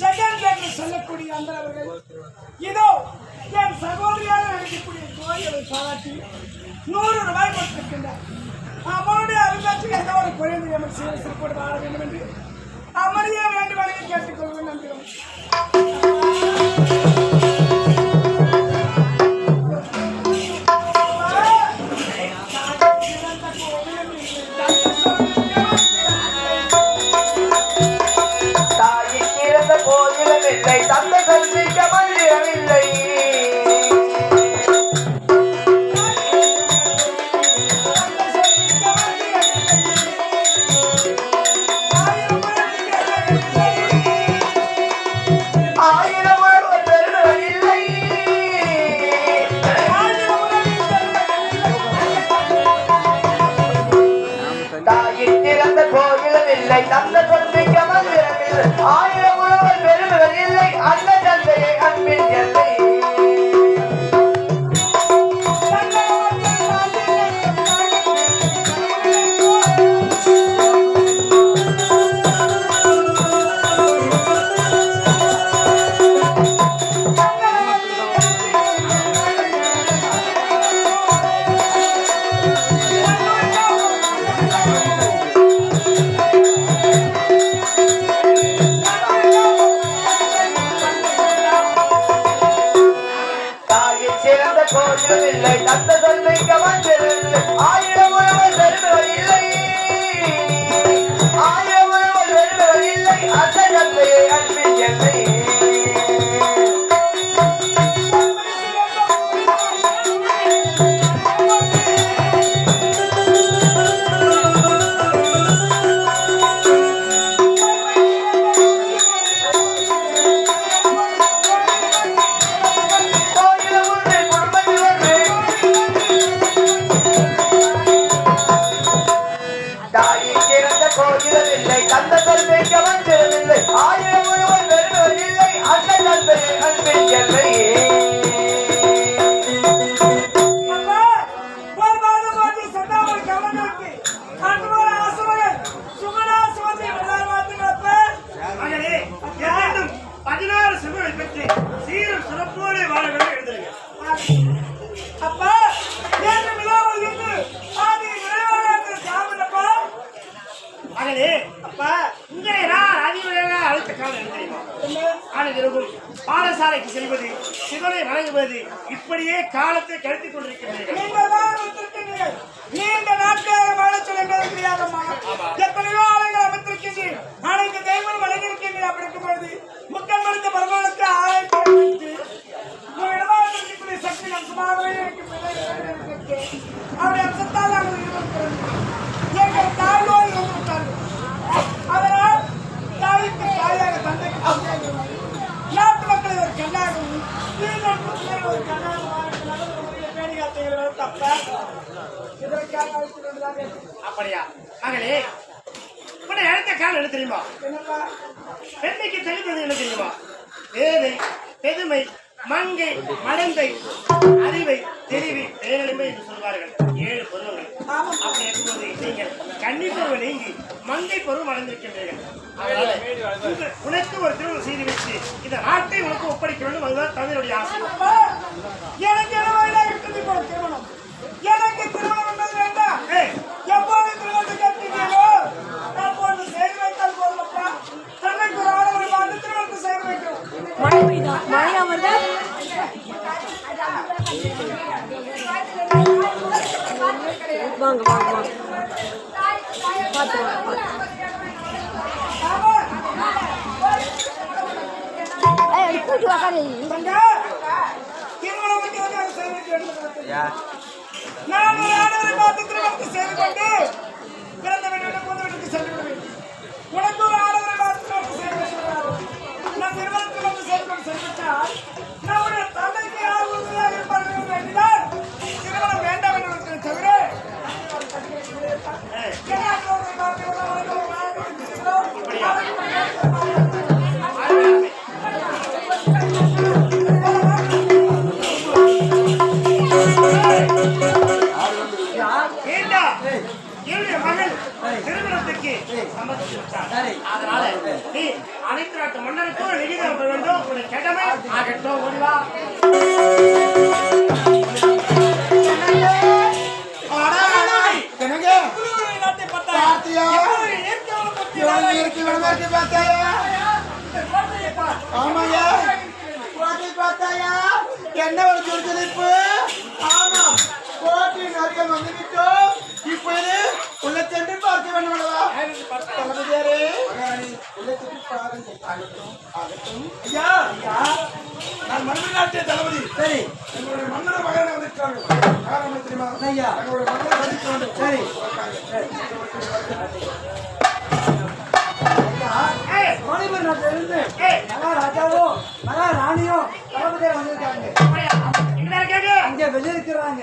ஜெகன் என்று சொல்லக்கூடிய அந்தவர்கள் இதோ என் சகோதரியாக நினைக்கக்கூடிய கோயிலை பாராட்டி 100 ரூபாய் கொடுத்திருக்கின்றார். அவனுடைய அருங்காட்சி எந்த ஒரு குழந்தை எமக்கு சிறப்போடு வாழ வேண்டும் என்று அமரியே வேண்டுமானே கேட்டுக்கொள்வேன். நம்புகிறோம். தந்த கல்விக்க மந்திரமில்லை தந்த கல்விக்க மந்திரமில்லை ஆயிரம் உழவர் பெருமைகள் இல்லை அந்த தந்தையை அன்பின் எல்லை இல்லை தந்த சொல்லைக்க வந்திருந்து ஆயிரம் உழவர் பெருமைகள் இல்லை ஆயிரம் உழவர் பெருமைகள் இல்லை அந்த தந்தையை அன்பின் எல்லை கோயிலில்லை தந்த கல்விக்க வந்திரமில்லை ஆயிரம் உழவர் பெருமைகள் இல்லை அந்த தந்தையை அன்பின் எல்லை பாடசாலைக்கு செல்வது சிவனை வழங்குவது இப்படியே காலத்தை கழித்துக் கொண்டிருக்கிறீர்கள். நீண்ட நாட்களாக வாழ சொல்லுமா எத்தனையோ ஆலைகள் அமைத்திருக்கின்றீர்கள். அனைத்து தெய்வம் வழங்கியிருக்கின்றீர்கள். அப்படி இருக்கும்போது முக்கள் மனித பரமானுக்கு ஆராய்ச்சி சக்தி அம்சமாகவே அவருடைய அம்சத்தால் நாங்கள் எங்கள் தாயோடு இருந்திருக்கார்கள். அதனால் தாய்க்கு தாயாக தந்தைக்கு தந்தையாக நாட்டு மக்களை ஒரு கண்ணாகவும் ஒரு அப்படியா மகளே உன்னை அடுத்த காலம் என்ன தெரியுமா? பெண்மைக்கு தெளிவது என்ன தெரியுமா? வேதை பெதுமை மங்கை மடந்தை அறிவை தெளிவு பேரழிமை என்று சொல்வார்கள். 7 பருவங்கள். அப்படி இருக்கும்போது நீங்கள் கன்னி பருவம் நீங்கி மங்கை பருவம் அடைந்திருக்கின்றீர்கள். அதனால உனக்கு ஒரு திருமணம் செய்து வச்சு இந்த நாட்டை உனக்கு ஒப்படைக்க வேண்டும். அதுதான் தந்தையுடைய ஆசை. எனக்கு திருமணம் எனக்கு திருமணம் என்பது வேண்டாம். எப்போது திருமணத்தை கேட்கிறீர்களோ அப்போது செய்து வைத்தால் போதுமப்பா. தன்னைக்கு ஒரு ஆடவரை பார்த்து திருமணத்தை செய்து வைக்கும். வாங்க வாங்க வாங்க பார்த்து நான் ஒரு ஆடவரை பார்த்து திருமணத்தை செய்து கொண்டு பிறந்த வீட்டை புது வீட்டுக்கு சென்று விடுவேன். உனக்கு ஒரு ஆடவரை பார்த்து திருமணத்தை செய்து கொண்டு நான் திருமணத்தை செய்து கொண்டு சென்றால் நம்முடைய தந்தைக்கு யார் உறுதியாக இருப்பார்கள் வேண்டினால் திருமணம் வேண்டாம் என்று தவிர நாட்டு மன்னனுக்கும் நிகிதம் வேண்டும். உன்னை கடமை ஆகட்டும். ஓடிவா. என்ன ஒரு துடிப்பு. ஆமா, கோட்டி நிறைய வந்துவிட்டோம். இப்போது உள்ள சென்று பார்க்க வேண்டும் அல்லவா? தளபதியாரே, உள்ள சென்று பாருங்கள். ஐயா, நான் மன்னர் நாட்டிய தளபதி. சரி, எங்களுடைய மன்னர் மகனை வந்திருக்காங்க. காரணம் தெரியுமா? ஐயா, எங்களுடைய மன்னர் சந்திக்க வேண்டும். சரி, மணிபூர் நாட்டிலிருந்து மகாராஜாவும் மகாராணியும் தளபதியா வந்திருக்காங்க. அங்கே வெளியிருக்கிறாங்க.